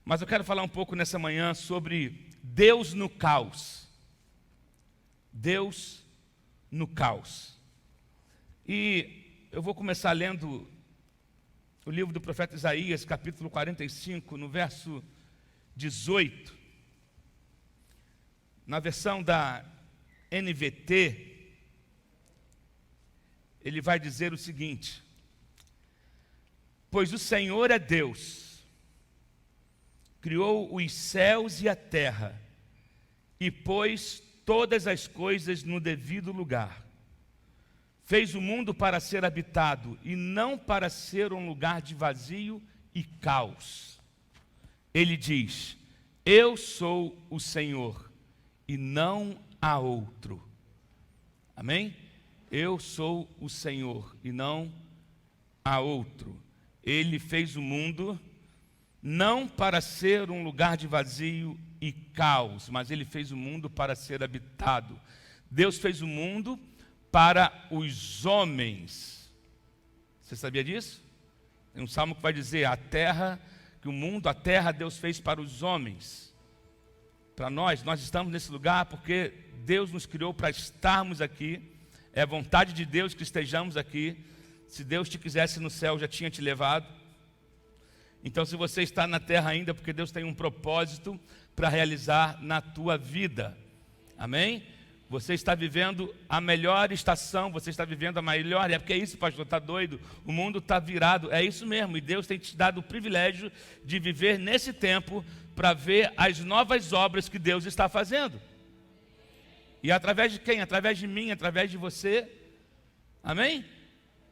Mas eu quero falar um pouco nessa manhã sobre Deus no caos. Deus no caos. E eu vou começar lendo o livro do profeta Isaías, capítulo 45, no verso 18. Na versão da NVT, ele vai dizer o seguinte: pois o Senhor é Deus, criou os céus e a terra, e pôs todas as coisas no devido lugar. Fez o mundo para ser habitado, e não para ser um lugar de vazio e caos. Ele diz: eu sou o Senhor, e não há outro. Amém? Eu sou o Senhor, e não há outro. Ele fez o mundo não para ser um lugar de vazio e caos, mas Ele fez o mundo para ser habitado. Deus fez o mundo para os homens. Você sabia disso? Tem um salmo que vai dizer: a terra Deus fez para os homens. Para nós estamos nesse lugar porque Deus nos criou para estarmos aqui. É a vontade de Deus que estejamos aqui. Se Deus te quisesse no céu, já tinha te levado. Então, se você está na terra ainda, porque Deus tem um propósito para realizar na tua vida. Amém? Você está vivendo a melhor estação, você está vivendo a melhor época. É isso, pastor, está doido? O mundo está virado. É isso mesmo, e Deus tem te dado o privilégio de viver nesse tempo para ver as novas obras que Deus está fazendo. E através de quem? Através de mim, através de você. Amém?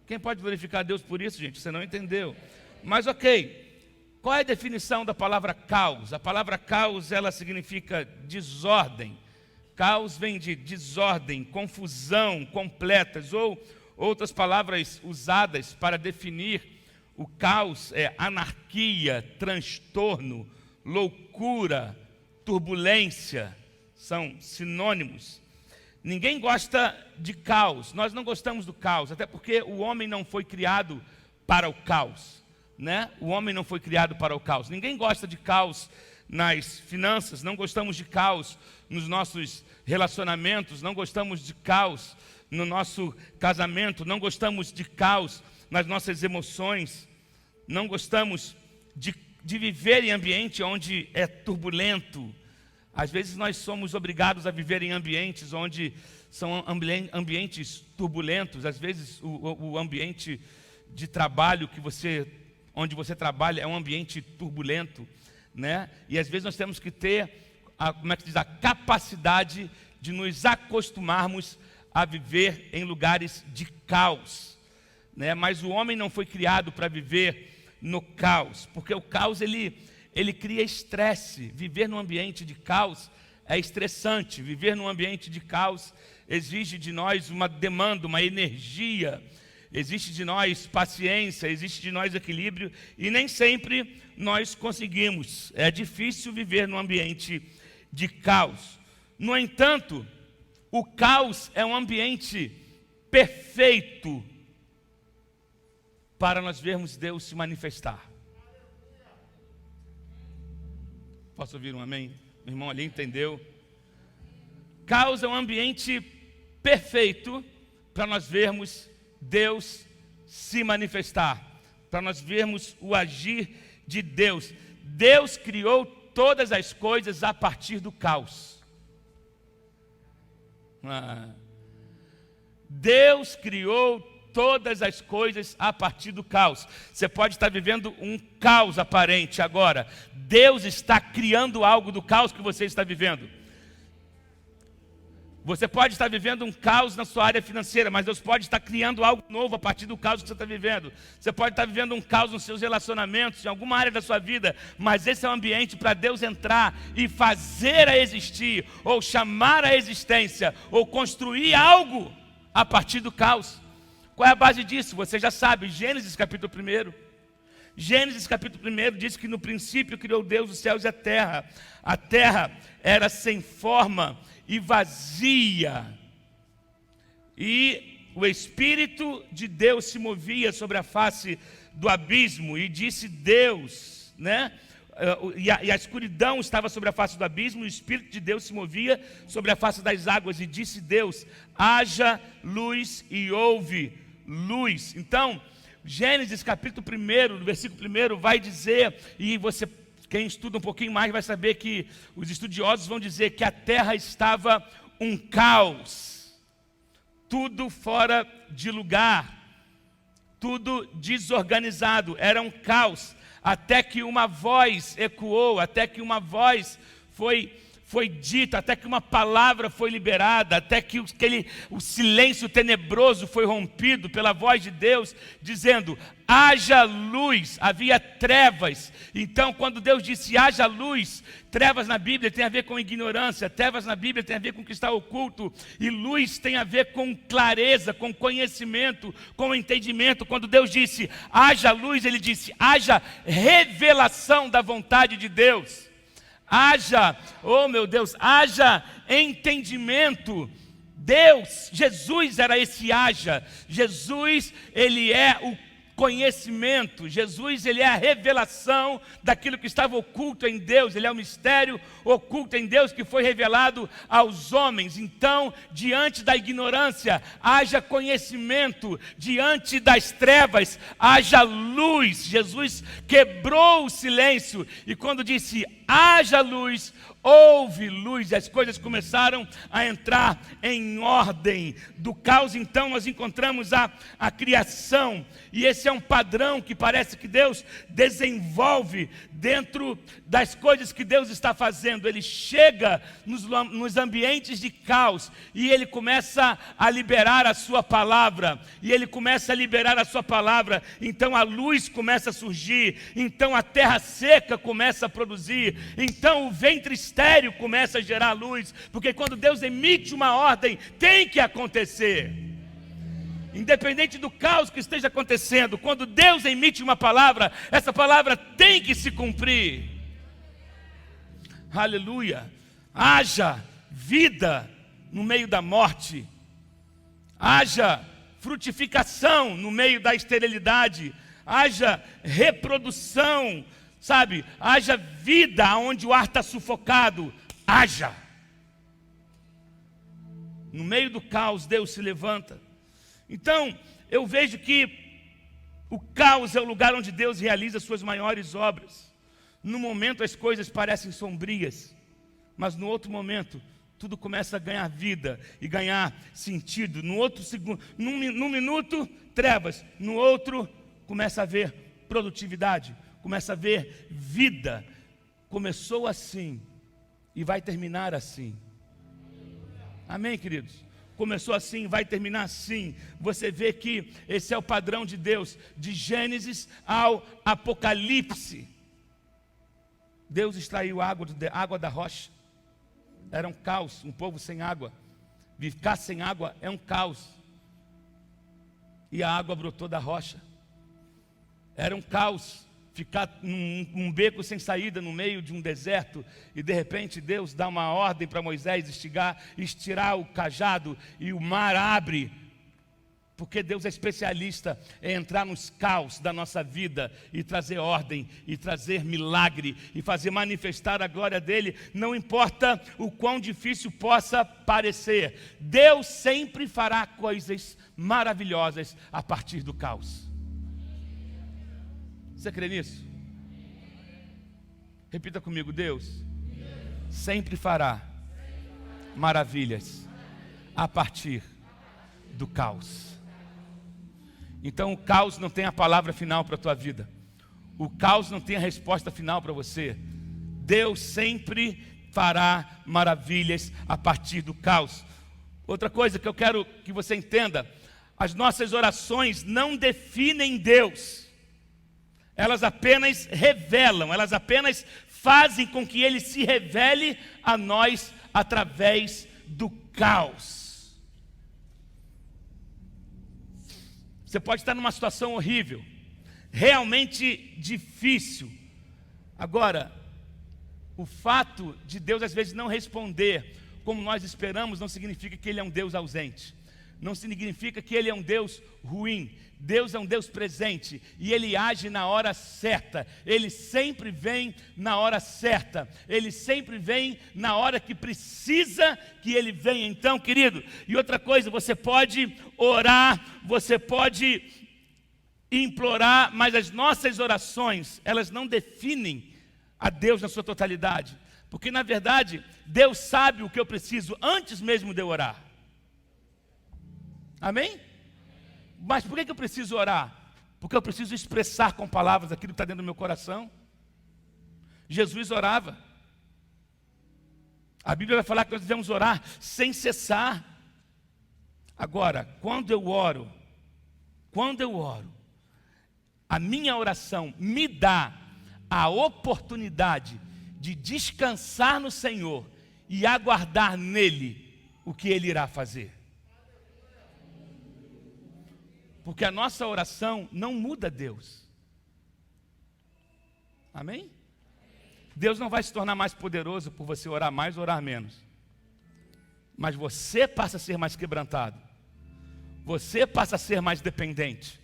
Quem pode glorificar a Deus por isso, gente? Você não entendeu. Mas ok. Qual é a definição da palavra caos? A palavra caos, ela significa desordem. Caos vem de desordem, confusão, completas, ou outras palavras usadas para definir o caos é anarquia, transtorno, loucura, turbulência, são sinônimos. Ninguém gosta de caos, nós não gostamos do caos, até porque o homem não foi criado para o caos. Né? O homem não foi criado para o caos. Ninguém gosta de caos nas finanças, não gostamos de caos nos nossos relacionamentos, não gostamos de caos no nosso casamento, não gostamos de caos nas nossas emoções, não gostamos de viver em ambiente onde é turbulento. Às vezes nós somos obrigados a viver em ambientes onde são ambientes turbulentos. Às vezes o ambiente de trabalho onde você trabalha é um ambiente turbulento, né? E às vezes nós temos que ter a capacidade de nos acostumarmos a viver em lugares de caos, né? Mas o homem não foi criado para viver no caos, porque o caos ele cria estresse. Viver num ambiente de caos é estressante. Viver num ambiente de caos exige de nós uma demanda, uma energia. Existe de nós paciência, existe de nós equilíbrio, e nem sempre nós conseguimos. É difícil viver num ambiente de caos. No entanto, o caos é um ambiente perfeito para nós vermos Deus se manifestar. Posso ouvir um amém? O irmão ali entendeu? Caos é um ambiente perfeito para nós vermos Deus se manifestar, para nós vermos o agir de Deus. Deus criou todas as coisas a partir do caos. Deus criou todas as coisas a partir do caos. Você pode estar vivendo um caos aparente agora. Deus está criando algo do caos que você está vivendo. Você pode estar vivendo um caos na sua área financeira, mas Deus pode estar criando algo novo a partir do caos que você está vivendo. Você pode estar vivendo um caos nos seus relacionamentos, em alguma área da sua vida, mas esse é um ambiente para Deus entrar e fazer a existir, ou chamar a existência, ou construir algo a partir do caos. Qual é a base disso? Você já sabe, Gênesis capítulo 1. Gênesis capítulo 1 diz que no princípio criou Deus os céus e a terra. A terra era sem forma e vazia, e o Espírito de Deus se movia sobre a face do abismo, e disse Deus, né? e a escuridão estava sobre a face do abismo, e o Espírito de Deus se movia sobre a face das águas, e disse Deus: haja luz, e houve luz. Então, Gênesis capítulo 1, no versículo 1, vai dizer, e você, quem estuda um pouquinho mais, vai saber que os estudiosos vão dizer que a terra estava um caos, tudo fora de lugar, tudo desorganizado, era um caos, até que uma voz ecoou, até que uma voz foi dita, até que uma palavra foi liberada, até que o silêncio tenebroso foi rompido pela voz de Deus, dizendo: haja luz. Havia trevas. Então, quando Deus disse haja luz, trevas na Bíblia tem a ver com ignorância, trevas na Bíblia tem a ver com o que está oculto, e luz tem a ver com clareza, com conhecimento, com entendimento. Quando Deus disse haja luz, Ele disse haja revelação da vontade de Deus. Haja, oh meu Deus, haja entendimento. Deus, Jesus era esse haja. Jesus, Ele é o conhecimento. Jesus, Ele é a revelação daquilo que estava oculto em Deus. Ele é o mistério oculto em Deus que foi revelado aos homens. Então, diante da ignorância, haja conhecimento. Diante das trevas, haja luz. Jesus quebrou o silêncio, e quando disse haja luz, houve luz, e as coisas começaram a entrar em ordem. Do caos, então, nós encontramos a criação, e esse é um padrão que parece que Deus desenvolve dentro das coisas que Deus está fazendo. Ele chega nos ambientes de caos, e Ele começa a liberar a sua palavra, então a luz começa a surgir, então a terra seca começa a produzir, então o ventre estéril começa a gerar luz, porque quando Deus emite uma ordem, tem que acontecer. Independente do caos que esteja acontecendo, quando Deus emite uma palavra, essa palavra tem que se cumprir. Aleluia. Haja vida no meio da morte, haja frutificação no meio da esterilidade, haja reprodução, sabe? Haja vida onde o ar está sufocado, haja. No meio do caos, Deus se levanta. Então, eu vejo que o caos é o lugar onde Deus realiza suas maiores obras. No momento as coisas parecem sombrias, mas no outro momento tudo começa a ganhar vida e ganhar sentido. No outro segundo, num minuto, trevas. No outro, começa a haver produtividade, começa a haver vida. Começou assim e vai terminar assim. Amém, queridos? Começou assim, vai terminar assim. Você vê que esse é o padrão de Deus, de Gênesis ao Apocalipse. Deus extraiu água da rocha. Era um caos, um povo sem água. Ficar sem água é um caos. E a água brotou da rocha. Era um caos ficar num beco sem saída no meio de um deserto, e de repente Deus dá uma ordem para Moisés estirar o cajado, e o mar abre, porque Deus é especialista em entrar nos caos da nossa vida e trazer ordem, e trazer milagre, e fazer manifestar a glória dele, não importa o quão difícil possa parecer. Deus sempre fará coisas maravilhosas a partir do caos. Você crê nisso? Repita comigo: Deus sempre fará maravilhas a partir do caos. Então o caos não tem a palavra final para a tua vida. O caos não tem a resposta final para você. Deus sempre fará maravilhas a partir do caos. Outra coisa que eu quero que você entenda: as nossas orações não definem Deus. Elas apenas revelam, elas apenas fazem com que Ele se revele a nós através do caos. Você pode estar numa situação horrível, realmente difícil. Agora, o fato de Deus às vezes não responder como nós esperamos, não significa que Ele é um Deus ausente. não significa que Ele é um Deus ruim. Deus é um Deus presente e Ele age na hora certa. Ele sempre vem na hora certa. Ele sempre vem na hora que precisa que Ele venha. Então, querido, e outra coisa, você pode orar, você pode implorar, mas as nossas orações, elas não definem a Deus na sua totalidade. Porque, na verdade, Deus sabe o que eu preciso antes mesmo de eu orar. Amém? Mas por que eu preciso orar? Porque eu preciso expressar com palavras aquilo que está dentro do meu coração. Jesus orava. A Bíblia vai falar que nós devemos orar sem cessar. Agora, quando eu oro, a minha oração me dá a oportunidade de descansar no Senhor e aguardar nele o que Ele irá fazer. Porque a nossa oração não muda Deus. Amém? Deus não vai se tornar mais poderoso por você orar mais ou orar menos. Mas você passa a ser mais quebrantado. Você passa a ser mais dependente.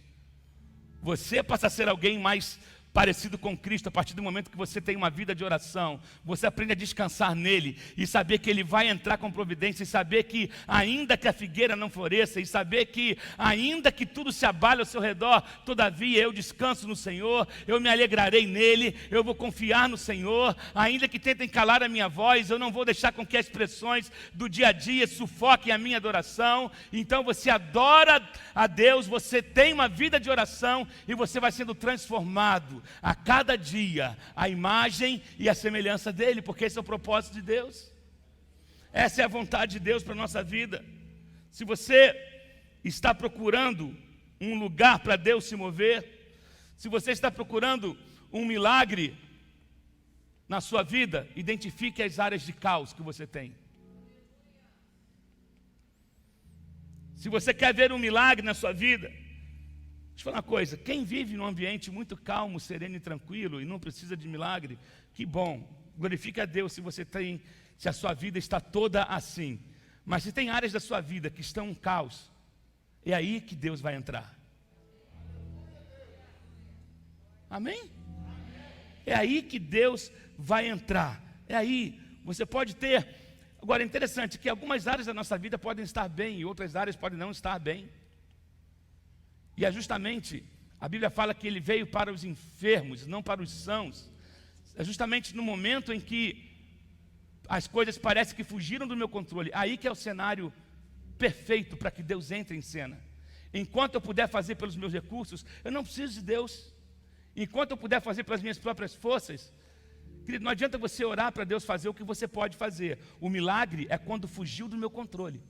Você passa a ser alguém mais parecido com Cristo, a partir do momento que você tem uma vida de oração, você aprende a descansar nele, e saber que ele vai entrar com providência, e saber que ainda que a figueira não floresça, e saber que ainda que tudo se abale ao seu redor, todavia eu descanso no Senhor, eu me alegrarei nele, eu vou confiar no Senhor, ainda que tentem calar a minha voz, eu não vou deixar com que as pressões do dia a dia sufoquem a minha adoração. Então você adora a Deus, você tem uma vida de oração, e você vai sendo transformado a cada dia, a imagem e a semelhança dele, porque esse é o propósito de Deus. Essa é a vontade de Deus para a nossa vida. Se você está procurando um lugar para Deus se mover, se você está procurando um milagre na sua vida, identifique as áreas de caos que você tem. Se você quer ver um milagre na sua vida, deixa eu falar uma coisa, quem vive num ambiente muito calmo, sereno e tranquilo e não precisa de milagre, que bom, glorifique a Deus se a sua vida está toda assim. Mas se tem áreas da sua vida que estão um caos, é aí que Deus vai entrar. Amém? É aí que Deus vai entrar. É aí, você pode ter. Agora é interessante que algumas áreas da nossa vida podem estar bem e outras áreas podem não estar bem. E é justamente, a Bíblia fala que ele veio para os enfermos, não para os sãos. É justamente no momento em que as coisas parecem que fugiram do meu controle, aí que é o cenário perfeito para que Deus entre em cena. Enquanto eu puder fazer pelos meus recursos, eu não preciso de Deus. Enquanto eu puder fazer pelas minhas próprias forças, querido, não adianta você orar para Deus fazer o que você pode fazer. O milagre é quando fugiu do meu controle.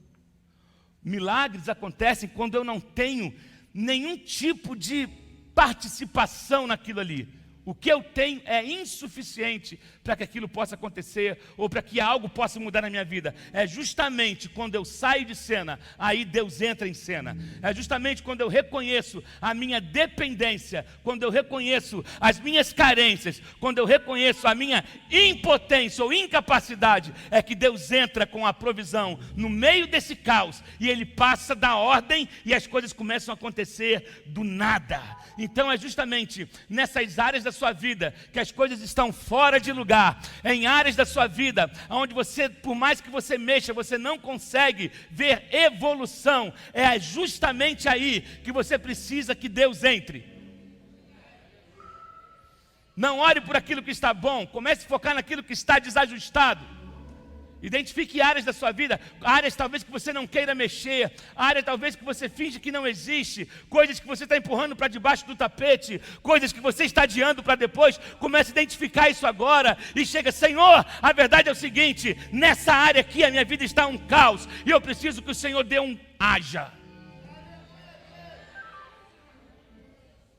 Milagres acontecem quando eu não tenho nenhum tipo de participação naquilo ali. O que eu tenho é insuficiente para que aquilo possa acontecer ou para que algo possa mudar na minha vida. É justamente quando eu saio de cena, aí Deus entra em cena. É justamente quando eu reconheço a minha dependência, quando eu reconheço as minhas carências, quando eu reconheço a minha impotência ou incapacidade, é que Deus entra com a provisão no meio desse caos e Ele passa da ordem e as coisas começam a acontecer do nada. Então é justamente nessas áreas da sua vida que as coisas estão fora de lugar, em áreas da sua vida onde você, por mais que você mexa, você não consegue ver evolução. É justamente aí que você precisa que Deus entre. Não ore por aquilo que está bom, comece a focar naquilo que está desajustado. Identifique áreas da sua vida, áreas talvez que você não queira mexer, áreas talvez que você finge que não existe, coisas que você está empurrando para debaixo do tapete, coisas que você está adiando para depois. Comece a identificar isso agora e chega: Senhor, a verdade é o seguinte, nessa área aqui a minha vida está um caos e eu preciso que o Senhor dê um haja.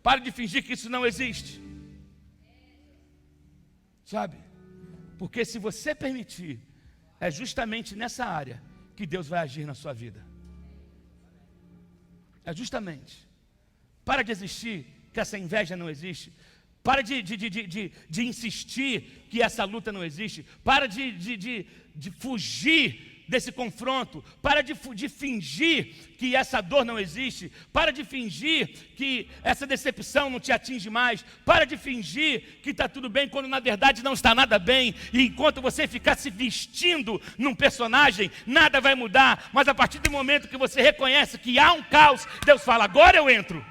Pare de fingir que isso não existe, sabe? Porque se você permitir, é justamente nessa área que Deus vai agir na sua vida. É justamente. Para de existir que essa inveja não existe. Para de insistir que essa luta não existe. Para de fugir desse confronto, para de fingir que essa dor não existe, para de fingir que essa decepção não te atinge mais, para de fingir que está tudo bem, quando na verdade não está nada bem, e enquanto você ficar se vestindo num personagem, nada vai mudar, mas a partir do momento que você reconhece que há um caos, Deus fala, agora eu entro.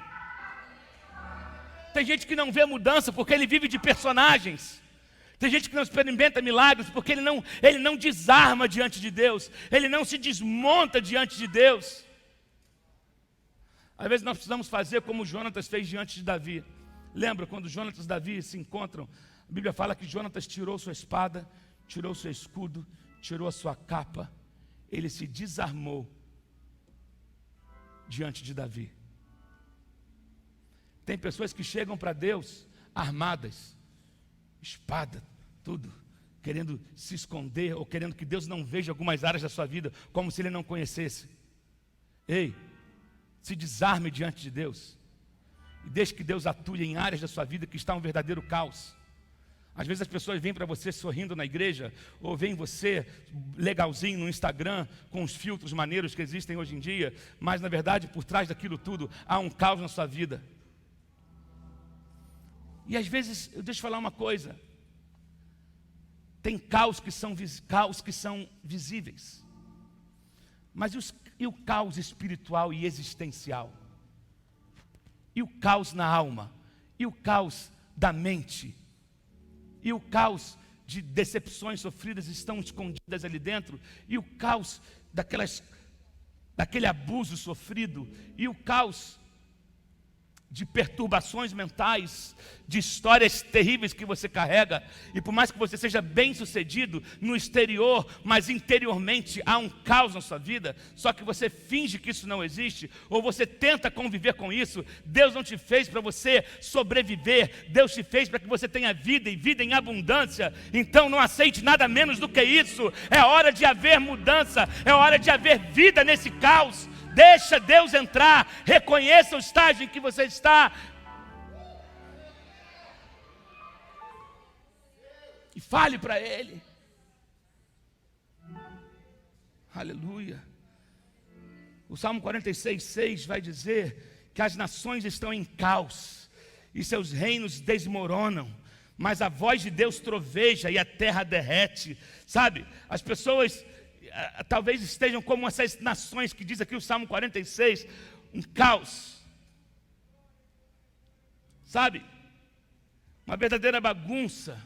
Tem gente que não vê mudança porque ele vive de personagens. Tem gente que não experimenta milagres porque ele não desarma diante de Deus. Ele não se desmonta diante de Deus. Às vezes nós precisamos fazer como Jonatas fez diante de Davi. Lembra quando Jonatas e Davi se encontram? A Bíblia fala que Jonatas tirou sua espada, tirou seu escudo, tirou a sua capa. Ele se desarmou diante de Davi. Tem pessoas que chegam para Deus armadas, espada, tudo, querendo se esconder ou querendo que Deus não veja algumas áreas da sua vida, como se Ele não conhecesse. Ei, se desarme diante de Deus e deixe que Deus atue em áreas da sua vida que está um verdadeiro caos. Às vezes as pessoas vêm para você sorrindo na igreja, ou vêm você legalzinho no Instagram, com os filtros maneiros que existem hoje em dia, mas na verdade por trás daquilo tudo há um caos na sua vida. E às vezes, deixa eu falar uma coisa, tem caos que são visíveis, mas e o caos espiritual e existencial? E o caos na alma? E o caos da mente? E o caos de decepções sofridas estão escondidas ali dentro? E o caos daquele abuso sofrido? E o caos de perturbações mentais, de histórias terríveis que você carrega, e por mais que você seja bem sucedido no exterior, mas interiormente há um caos na sua vida, só que você finge que isso não existe, ou você tenta conviver com isso. Deus não te fez para você sobreviver, Deus te fez para que você tenha vida, e vida em abundância. Então não aceite nada menos do que isso. É hora de haver mudança, é hora de haver vida nesse caos. Deixa Deus entrar, reconheça o estágio em que você está. E fale para Ele. Aleluia. O Salmo 46:6 vai dizer que as nações estão em caos e seus reinos desmoronam, mas a voz de Deus troveja e a terra derrete. Sabe, as pessoas talvez estejam como essas nações que diz aqui o Salmo 46, um caos, sabe, uma verdadeira bagunça.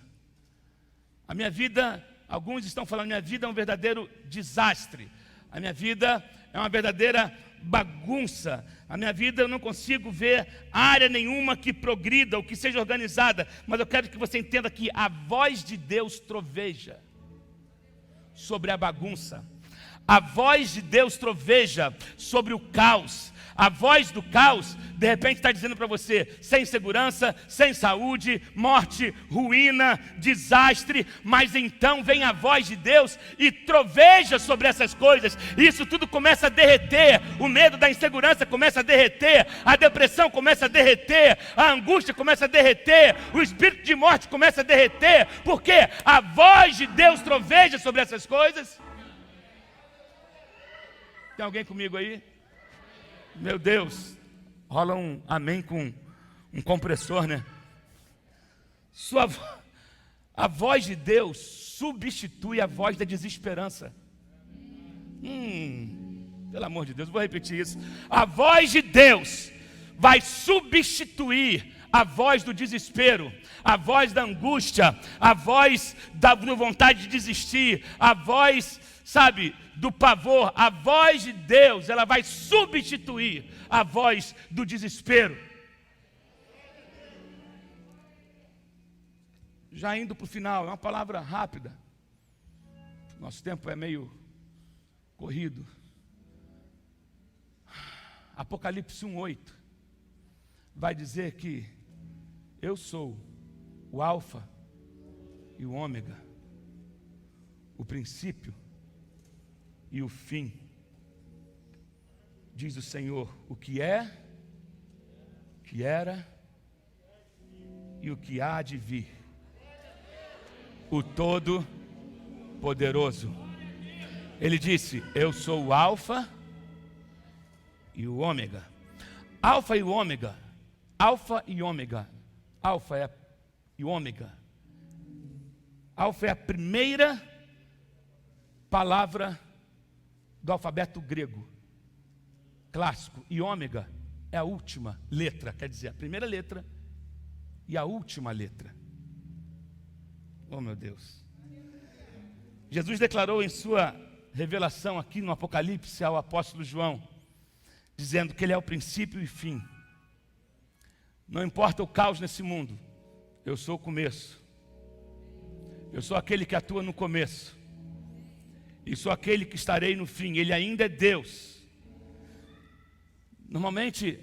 A minha vida, alguns estão falando, minha vida é um verdadeiro desastre, a minha vida é uma verdadeira bagunça, a minha vida eu não consigo ver área nenhuma que progrida ou que seja organizada, mas eu quero que você entenda que a voz de Deus troveja sobre a bagunça. A voz de Deus troveja sobre o caos. A voz do caos, de repente está dizendo para você, sem segurança, sem saúde, morte, ruína, desastre, mas então vem a voz de Deus e troveja sobre essas coisas, e isso tudo começa a derreter, o medo da insegurança começa a derreter, a depressão começa a derreter, a angústia começa a derreter, o espírito de morte começa a derreter, porque a voz de Deus troveja sobre essas coisas. Tem alguém comigo aí? Meu Deus, rola um amém com um compressor, né? A voz de Deus substitui a voz da desesperança. Pelo amor de Deus, vou repetir isso. A voz de Deus vai substituir a voz do desespero, a voz da angústia, a voz da vontade de desistir, a voz, sabe, do pavor. A voz de Deus, ela vai substituir a voz do desespero. Já indo para o final, é uma palavra rápida, nosso tempo é meio corrido. Apocalipse 1:8 vai dizer que eu sou o Alfa e o Ômega, o princípio e o fim, diz o Senhor, o que é, que era e o que há de vir, o Todo-Poderoso. Ele disse: eu sou o alfa e o ômega. Alfa e o ômega. Alfa e ômega. Alfa e ômega. Alfa é a primeira palavra do alfabeto grego clássico. E ômega é a última letra. Quer dizer, a primeira letra e a última letra. Oh, meu Deus. Jesus declarou em sua revelação aqui no Apocalipse ao apóstolo João, dizendo que ele é o princípio e fim. Não importa o caos nesse mundo, eu sou o começo. Eu sou aquele que atua no começo. E sou aquele que estarei no fim. Ele ainda é Deus. Normalmente,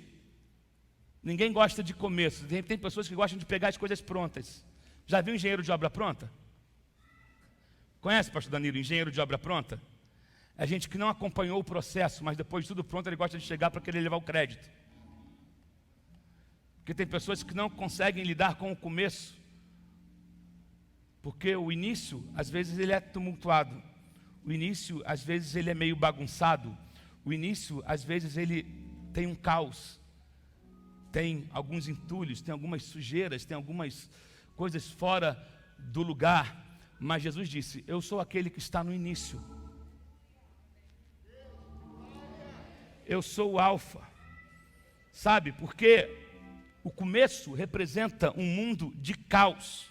ninguém gosta de começo. Tem pessoas que gostam de pegar as coisas prontas. Já viu engenheiro de obra pronta? Conhece, pastor Danilo, engenheiro de obra pronta? É gente que não acompanhou o processo, mas depois de tudo pronto, ele gosta de chegar para querer levar o crédito. Porque tem pessoas que não conseguem lidar com o começo. Porque o início, às vezes, ele é tumultuado. O início, às vezes, ele é meio bagunçado. O início, às vezes, ele tem um caos. Tem alguns entulhos, tem algumas sujeiras, tem algumas coisas fora do lugar. Mas Jesus disse: eu sou aquele que está no início. Eu sou o alfa. Sabe, porque o começo representa um mundo de caos.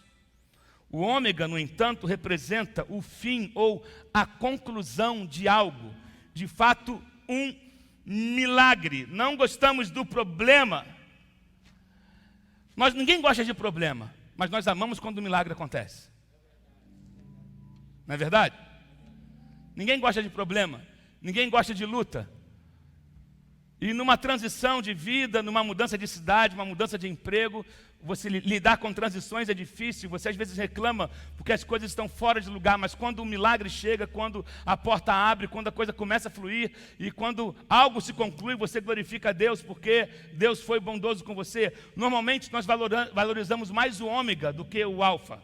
O ômega, no entanto, representa o fim ou a conclusão de algo. De fato, um milagre. Não gostamos do problema. Ninguém gosta de problema, mas nós amamos quando o milagre acontece. Não é verdade? Ninguém gosta de problema, ninguém gosta de luta. E numa transição de vida, numa mudança de cidade, uma mudança de emprego, você lidar com transições é difícil. Você às vezes reclama porque as coisas estão fora de lugar, mas quando o milagre chega, quando a porta abre, quando a coisa começa a fluir e quando algo se conclui, você glorifica a Deus porque Deus foi bondoso com você. Normalmente nós valorizamos mais o ômega do que o alfa.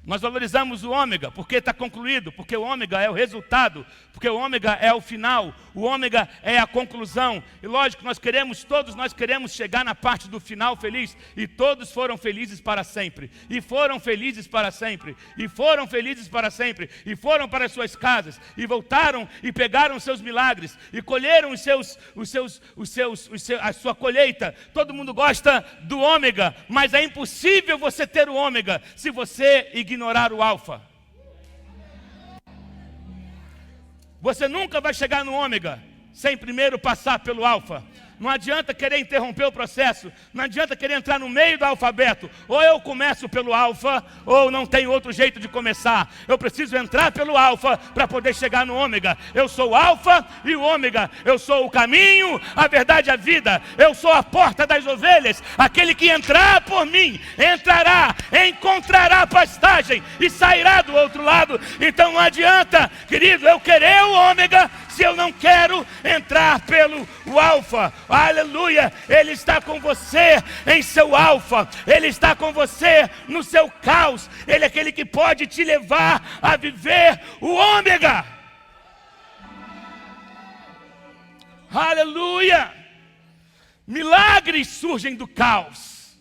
Nós valorizamos o ômega porque está concluído, porque o ômega é o resultado, porque o ômega é o final, o ômega é a conclusão. E lógico, todos nós queremos chegar na parte do final feliz, e todos foram felizes para sempre, e foram felizes para sempre, e foram felizes para sempre, e foram para as suas casas, e voltaram e pegaram os seus milagres, e colheram a sua colheita. Todo mundo gosta do ômega, mas é impossível você ter o ômega se você ignorar o alfa. Você nunca vai chegar no ômega sem primeiro passar pelo alfa. Não adianta querer interromper o processo, não adianta querer entrar no meio do alfabeto. Ou eu começo pelo alfa, ou não tem outro jeito de começar. Eu preciso entrar pelo alfa para poder chegar no ômega. Eu sou o alfa e o ômega. Eu sou o caminho, a verdade e a vida. Eu sou a porta das ovelhas. Aquele que entrar por mim, entrará, encontrará pastagem e sairá do outro lado. Então não adianta, querido, eu querer o ômega se eu não quero entrar pelo alfa. Aleluia, Ele está com você em seu alfa, Ele está com você no seu caos, Ele é aquele que pode te levar a viver o ômega. Aleluia, milagres surgem do caos,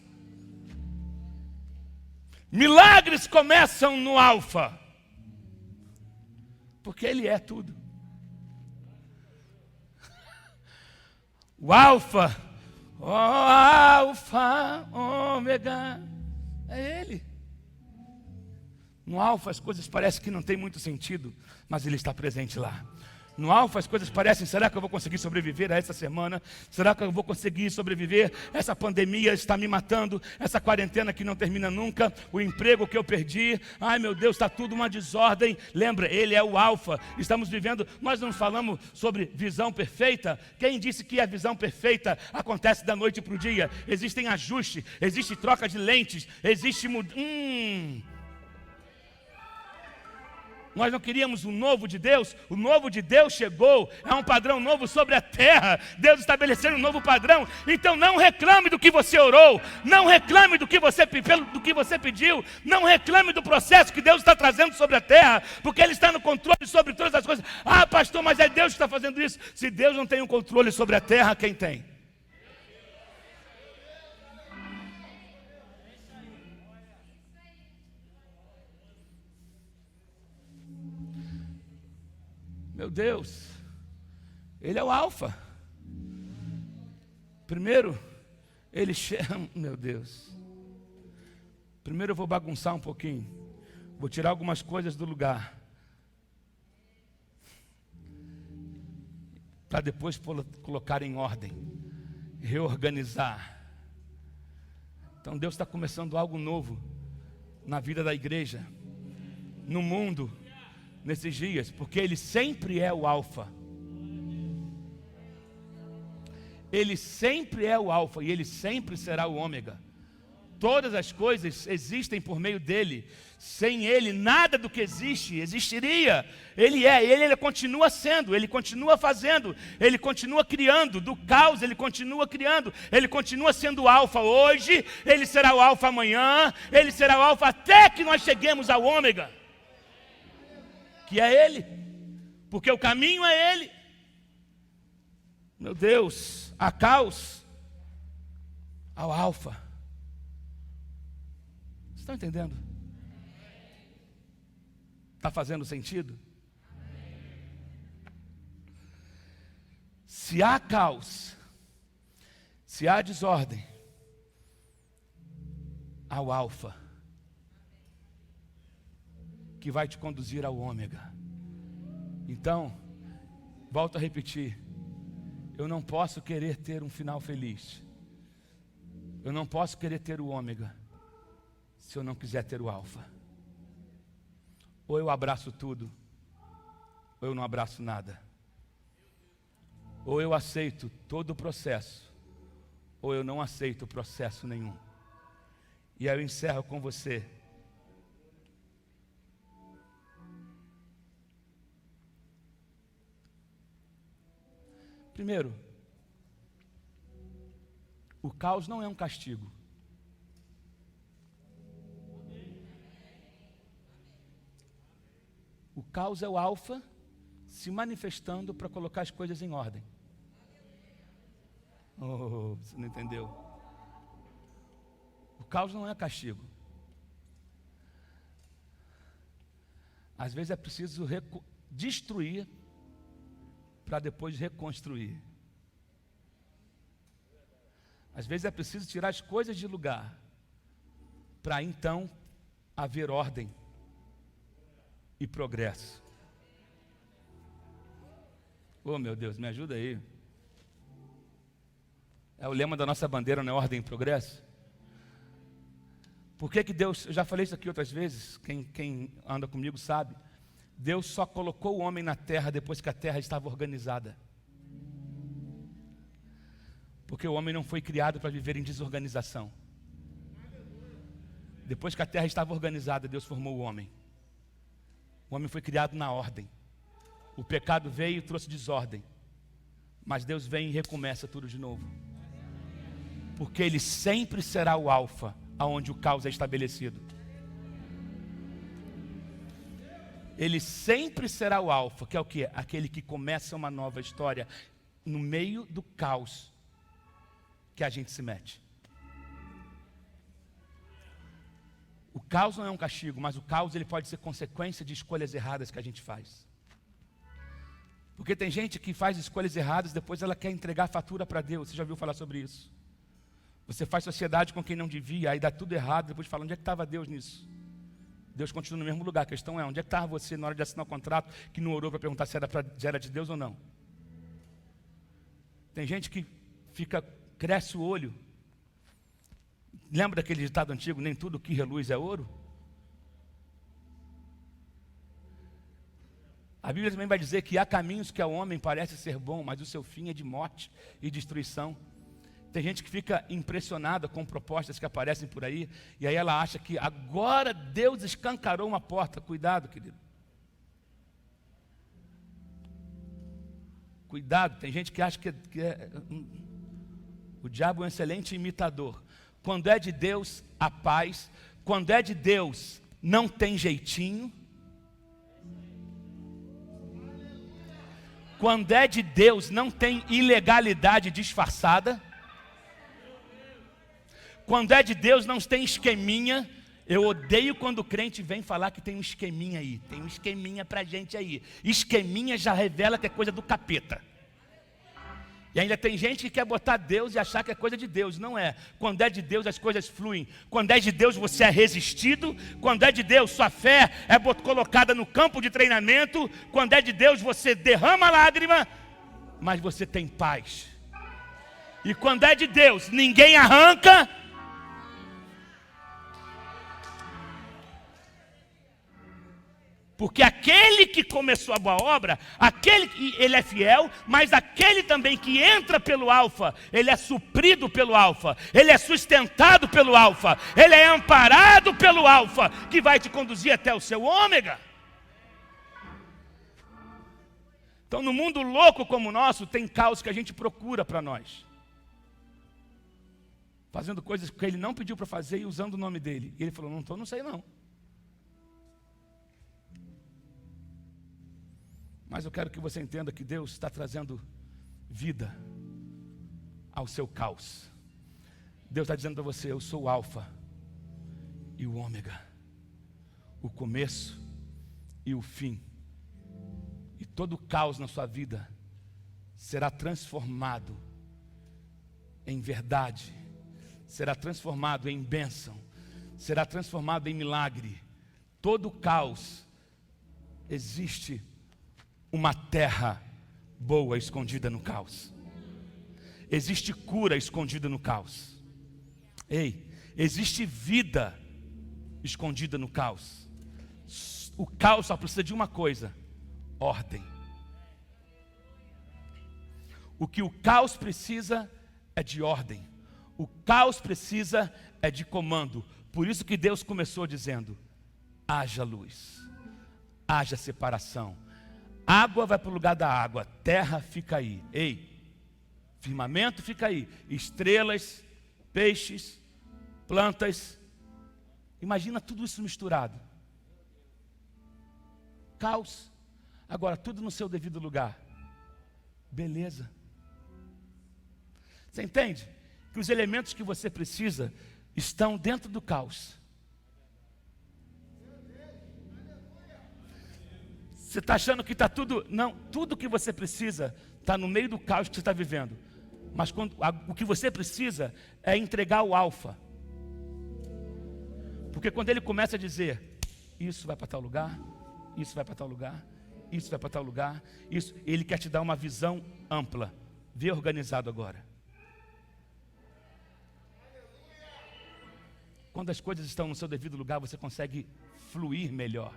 milagres começam no alfa, porque Ele é tudo. O alfa, ômega, é Ele. No alfa as coisas parecem que não tem muito sentido, mas Ele está presente lá. No alfa as coisas parecem: será que eu vou conseguir sobreviver a essa semana? Será que eu vou conseguir sobreviver? Essa pandemia está me matando, essa quarentena que não termina nunca, o emprego que eu perdi, ai meu Deus, está tudo uma desordem. Lembra, Ele é o alfa. Estamos vivendo, nós não falamos sobre visão perfeita. Quem disse que a visão perfeita acontece da noite para o dia? Existem ajustes, existe troca de lentes, existe Nós não queríamos o novo de Deus. O novo de Deus chegou. É um padrão novo sobre a terra. Deus estabeleceu um novo padrão. Então não reclame do que você orou. Não reclame do que você pediu. Não reclame do processo que Deus está trazendo sobre a terra. Porque Ele está no controle sobre todas as coisas. Ah, pastor, mas é Deus que está fazendo isso. Se Deus não tem um controle sobre a terra, quem tem? Meu Deus, Ele é o alfa. Primeiro, Ele chama, meu Deus. Primeiro eu vou bagunçar um pouquinho. Vou tirar algumas coisas do lugar. Para depois colocar em ordem. Reorganizar. Então Deus está começando algo novo na vida da igreja. No mundo. Nesses dias, porque Ele sempre é o alfa. Ele sempre é o alfa e Ele sempre será o ômega. Todas as coisas existem por meio dEle. Sem Ele, nada do que existe existiria. Ele continua sendo, Ele continua fazendo, Ele continua criando. Do caos Ele continua criando. Ele continua sendo o alfa hoje, Ele será o alfa amanhã, Ele será o alfa até que nós cheguemos ao ômega, que é Ele, porque o caminho é Ele. Meu Deus, a caos ao alfa. Vocês estão entendendo? Está fazendo sentido? Se há caos, se há desordem, ao alfa, que vai te conduzir ao ômega. Então, volto a repetir, eu não posso querer ter um final feliz. Eu não posso querer ter o ômega se eu não quiser ter o alfa. Ou eu abraço tudo, ou eu não abraço nada. Ou eu aceito todo o processo, ou eu não aceito processo nenhum. E aí eu encerro com você. Primeiro, o caos não é um castigo. O caos é o alfa se manifestando para colocar as coisas em ordem. Oh, você não entendeu? O caos não é castigo. Às vezes é preciso destruir para depois reconstruir. Às vezes é preciso tirar as coisas de lugar para então haver ordem e progresso. Oh, meu Deus, me ajuda aí. É o lema da nossa bandeira, não é ordem e progresso? Por que Deus, eu já falei isso aqui outras vezes, quem anda comigo sabe, Deus só colocou o homem na terra depois que a terra estava organizada. Porque o homem não foi criado para viver em desorganização. Depois que a terra estava organizada, Deus formou o homem. O homem foi criado na ordem. O pecado veio e trouxe desordem. Mas Deus vem e recomeça tudo de novo. Porque Ele sempre será o alfa, aonde o caos é estabelecido. Ele sempre será o alfa, que é o quê? Aquele que começa uma nova história no meio do caos que a gente se mete. O caos não é um castigo, mas o caos ele pode ser consequência de escolhas erradas que a gente faz. Porque tem gente que faz escolhas erradas, depois ela quer entregar a fatura para Deus. Você já ouviu falar sobre isso? Você faz sociedade com quem não devia, aí dá tudo errado, depois fala, onde é que estava Deus nisso? Deus continua no mesmo lugar. A questão é, onde é que estava você na hora de assinar o contrato, que não orou para perguntar se era de Deus ou não? Tem gente que cresce o olho. Lembra daquele ditado antigo, nem tudo que reluz é ouro? A Bíblia também vai dizer que há caminhos que ao homem parece ser bom, mas o seu fim é de morte e destruição. Tem gente que fica impressionada com propostas que aparecem por aí, e aí ela acha que agora Deus escancarou uma porta. Cuidado, querido. Cuidado, tem gente que acha o diabo é um excelente imitador. Quando é de Deus, a paz. Quando é de Deus, não tem jeitinho. Quando é de Deus, não tem ilegalidade disfarçada. Quando é de Deus, não tem esqueminha. Eu odeio quando o crente vem falar que tem um esqueminha aí. Tem um esqueminha pra gente aí. Esqueminha já revela que é coisa do capeta. E ainda tem gente que quer botar Deus e achar que é coisa de Deus. Não é. Quando é de Deus, as coisas fluem. Quando é de Deus, você é resistido. Quando é de Deus, sua fé é colocada no campo de treinamento. Quando é de Deus, você derrama lágrima, mas você tem paz. E quando é de Deus, ninguém arranca. Porque aquele que começou a boa obra, ele é fiel, mas aquele também que entra pelo alfa, ele é suprido pelo alfa, ele é sustentado pelo alfa, ele é amparado pelo alfa, que vai te conduzir até o seu ômega. Então, no mundo louco como o nosso, tem caos que a gente procura para nós. Fazendo coisas que ele não pediu para fazer e usando o nome dele. E ele falou, não sei não. Mas eu quero que você entenda que Deus está trazendo vida ao seu caos. Deus está dizendo para você, eu sou o alfa e o ômega, o começo e o fim. E todo caos na sua vida será transformado em verdade, será transformado em bênção, será transformado em milagre. Todo caos existe uma terra boa escondida no caos. Existe cura escondida no caos. Ei, existe vida escondida no caos. O caos só precisa de uma coisa: ordem. O que o caos precisa é de ordem. O caos precisa é de comando. Por isso que Deus começou dizendo: haja luz, haja separação. Água vai para o lugar da água, terra fica aí. Ei, firmamento fica aí. Estrelas, peixes, plantas. Imagina tudo isso misturado. Caos. Agora, tudo no seu devido lugar. Beleza. Você entende? Que os elementos que você precisa estão dentro do caos. Você está achando que está tudo... Não, tudo que você precisa está no meio do caos que você está vivendo. Mas o que você precisa é entregar o alfa. Porque quando ele começa a dizer, isso vai para tal lugar, isso vai para tal lugar, isso vai para tal lugar, isso, ele quer te dar uma visão ampla. Vê organizado agora. Quando as coisas estão no seu devido lugar, você consegue fluir melhor.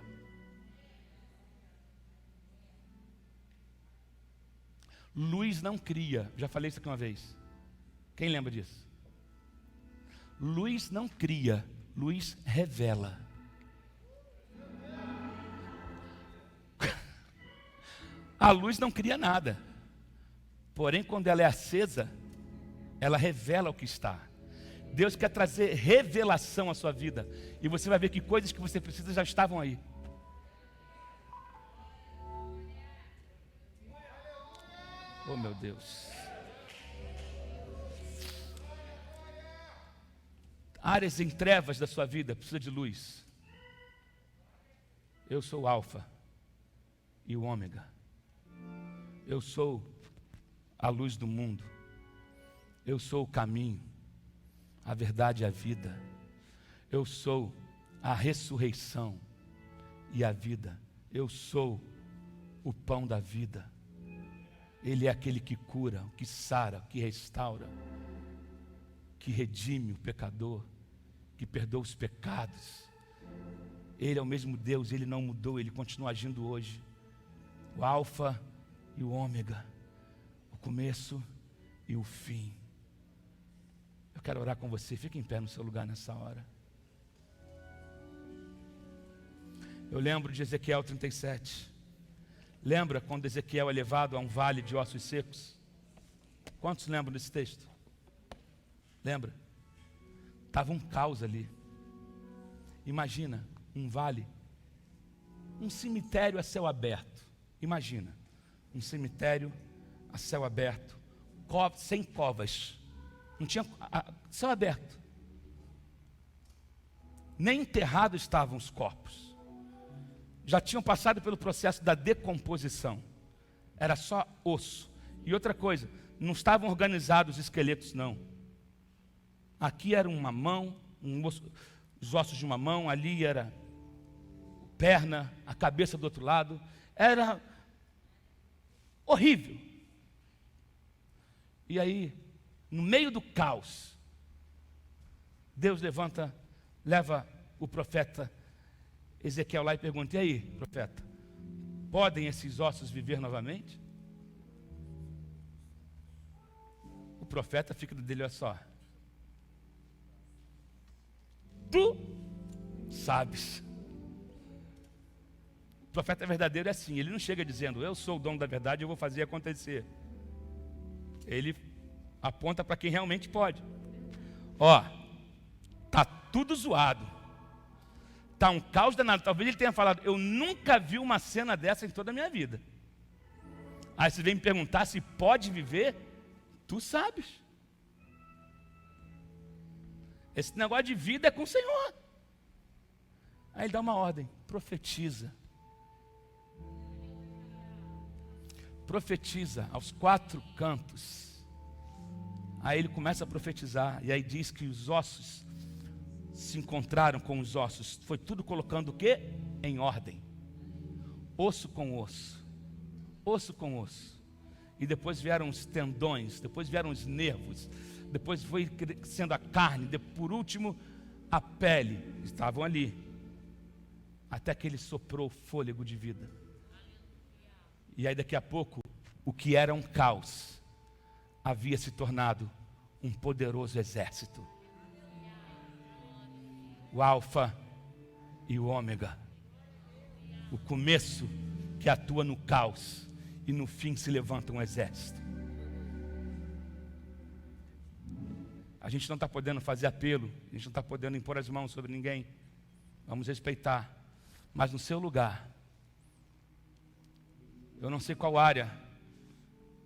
Luz não cria. Já falei isso aqui uma vez. Quem lembra disso? Luz não cria, luz revela. A luz não cria nada. Porém, quando ela é acesa, ela revela o que está. Deus quer trazer revelação à sua vida. E você vai ver que coisas que você precisa já estavam aí. Oh, meu Deus. Áreas em trevas da sua vida precisa de luz. Eu sou o alfa e o ômega. Eu sou a luz do mundo. Eu sou o caminho, a verdade e a vida. Eu sou a ressurreição e a vida. Eu sou o pão da vida. Ele é aquele que cura, que sara, que restaura, que redime o pecador, que perdoa os pecados. Ele é o mesmo Deus, Ele não mudou, Ele continua agindo hoje. O alfa e o ômega, o começo e o fim. Eu quero orar com você, fique em pé no seu lugar nessa hora. Eu lembro de Ezequiel 37. Lembra quando Ezequiel é levado a um vale de ossos secos? Quantos lembram desse texto? Lembra? Estava um caos ali. Imagina, um vale, um cemitério a céu aberto. Imagina, um cemitério a céu aberto, sem covas. Não tinha céu aberto. Nem enterrados estavam os corpos. Já tinham passado pelo processo da decomposição. Era só osso. E outra coisa, não estavam organizados os esqueletos, não. Aqui era uma mão, os ossos de uma mão, ali era perna, a cabeça do outro lado. Era horrível. E aí, no meio do caos, Deus leva o profeta Ezequiel lá e pergunta: e aí, profeta, podem esses ossos viver novamente? O profeta fica dele, olha só. Tu sabes. O profeta verdadeiro é assim, ele não chega dizendo: eu sou o dono da verdade, eu vou fazer acontecer. Ele aponta para quem realmente pode. Ó, tá tudo zoado, tá um caos danado. Talvez ele tenha falado: eu nunca vi uma cena dessa em toda a minha vida. Aí você vem me perguntar se pode viver? Tu sabes. Esse negócio de vida é com o Senhor. Aí ele dá uma ordem: profetiza. Profetiza aos 4 cantos. Aí ele começa a profetizar. E aí diz que os ossos se encontraram com os ossos. Foi tudo colocando o quê? Em ordem. Osso com osso. Osso com osso. E depois vieram os tendões. Depois vieram os nervos. Depois foi crescendo a carne. Por último, a pele. Estavam ali. Até que ele soprou o fôlego de vida. E aí daqui a pouco, o que era um caos havia se tornado um poderoso exército. O Alfa e o Ômega. O começo que atua no caos e no fim se levanta um exército. A gente não está podendo fazer apelo, a gente não está podendo impor as mãos sobre ninguém. Vamos respeitar. Mas no seu lugar, eu não sei qual área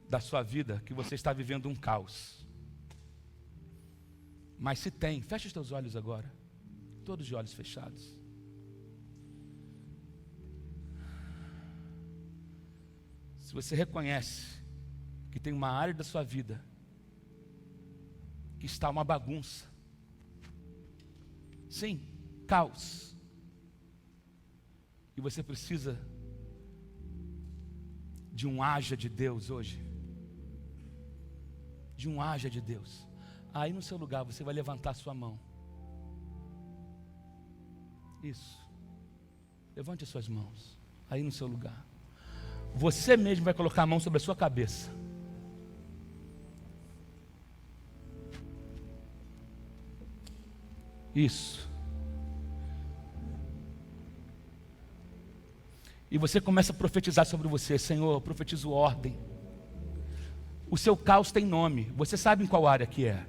da sua vida que você está vivendo um caos. Mas se tem, fecha os teus olhos agora. Todos de olhos fechados. Se você reconhece que tem uma área da sua vida que está uma bagunça. Sim, caos. E você precisa de um haja de Deus hoje. De um haja de Deus. Aí no seu lugar você vai levantar a sua mão. Isso. Levante as suas mãos. Aí no seu lugar. Você mesmo vai colocar a mão sobre a sua cabeça. Isso. E você começa a profetizar sobre você. Senhor, eu profetizo ordem. O seu caos tem nome. Você sabe em qual área que é.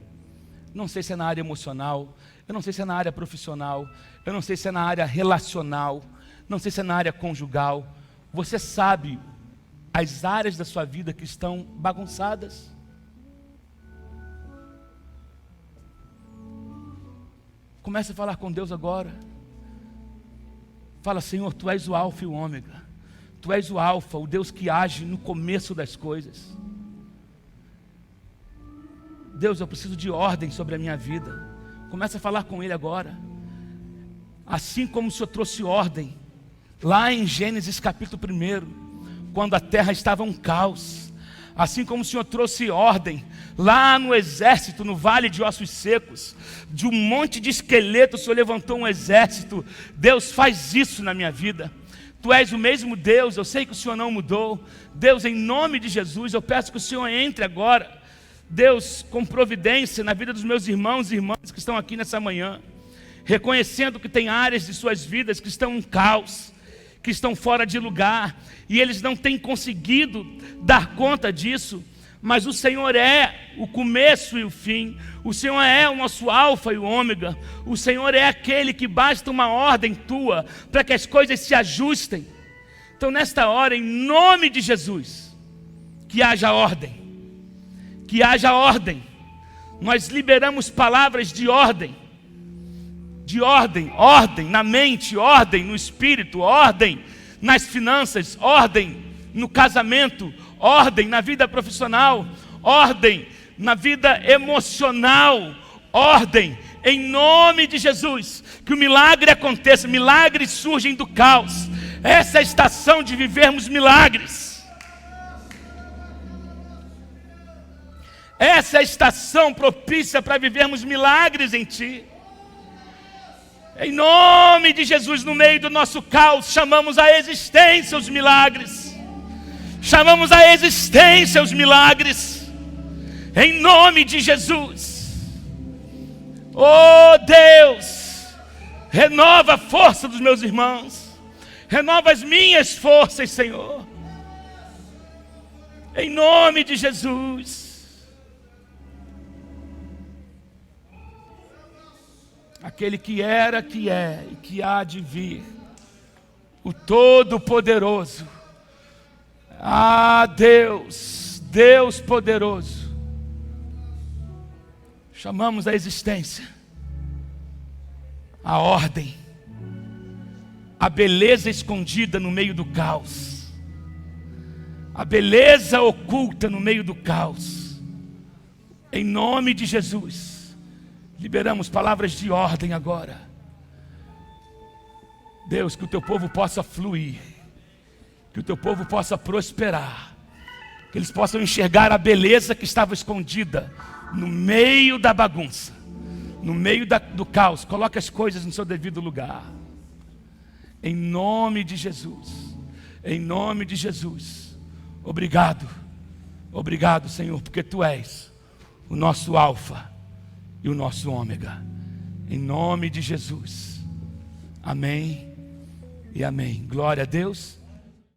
Não sei se é na área emocional. Eu não sei se é na área profissional. Eu não sei se é na área relacional. Não sei se é na área conjugal. Você sabe as áreas da sua vida que estão bagunçadas. Comece a falar com Deus agora. Fala: Senhor, Tu és o Alfa e o Ômega. Tu és o Alfa, o Deus que age no começo das coisas. Deus, eu preciso de ordem sobre a minha vida. Comece a falar com Ele agora. Assim como o Senhor trouxe ordem lá em Gênesis capítulo 1, quando a terra estava um caos. Assim como o Senhor trouxe ordem lá no exército, no vale de ossos secos, de um monte de esqueletos, o Senhor levantou um exército. Deus, faz isso na minha vida. Tu és o mesmo Deus, eu sei que o Senhor não mudou. Deus, em nome de Jesus, eu peço que o Senhor entre agora, Deus, com providência na vida dos meus irmãos e irmãs que estão aqui nessa manhã, reconhecendo que tem áreas de suas vidas que estão um caos, que estão fora de lugar, e eles não têm conseguido dar conta disso, mas o Senhor é o começo e o fim, o Senhor é o nosso alfa e o ômega, o Senhor é aquele que basta uma ordem tua, para que as coisas se ajustem. Então nesta hora, em nome de Jesus, que haja ordem, nós liberamos palavras de ordem, ordem na mente, ordem no espírito, ordem nas finanças, ordem no casamento, ordem na vida profissional, ordem na vida emocional, ordem em nome de Jesus, que o milagre aconteça. Milagres surgem do caos. Essa é a estação de vivermos milagres. Essa é a estação propícia para vivermos milagres em Ti. Em nome de Jesus, no meio do nosso caos, chamamos à existência os milagres. Chamamos à existência os milagres. Em nome de Jesus. Oh Deus, renova a força dos meus irmãos. Renova as minhas forças, Senhor. Em nome de Jesus. Aquele que era, que é e que há de vir, o Todo-Poderoso. Ah, Deus, Deus poderoso, chamamos a existência, a ordem, a beleza escondida no meio do caos, a beleza oculta no meio do caos. Em nome de Jesus, liberamos palavras de ordem agora. Deus, que o teu povo possa fluir, que o teu povo possa prosperar, que eles possam enxergar a beleza que estava escondida no meio da bagunça, no meio do caos. Coloque as coisas no seu devido lugar. Em nome de Jesus, em nome de Jesus. Obrigado, obrigado, Senhor, porque Tu és o nosso alfa e o nosso ômega, em nome de Jesus. Amém e amém. Glória a Deus.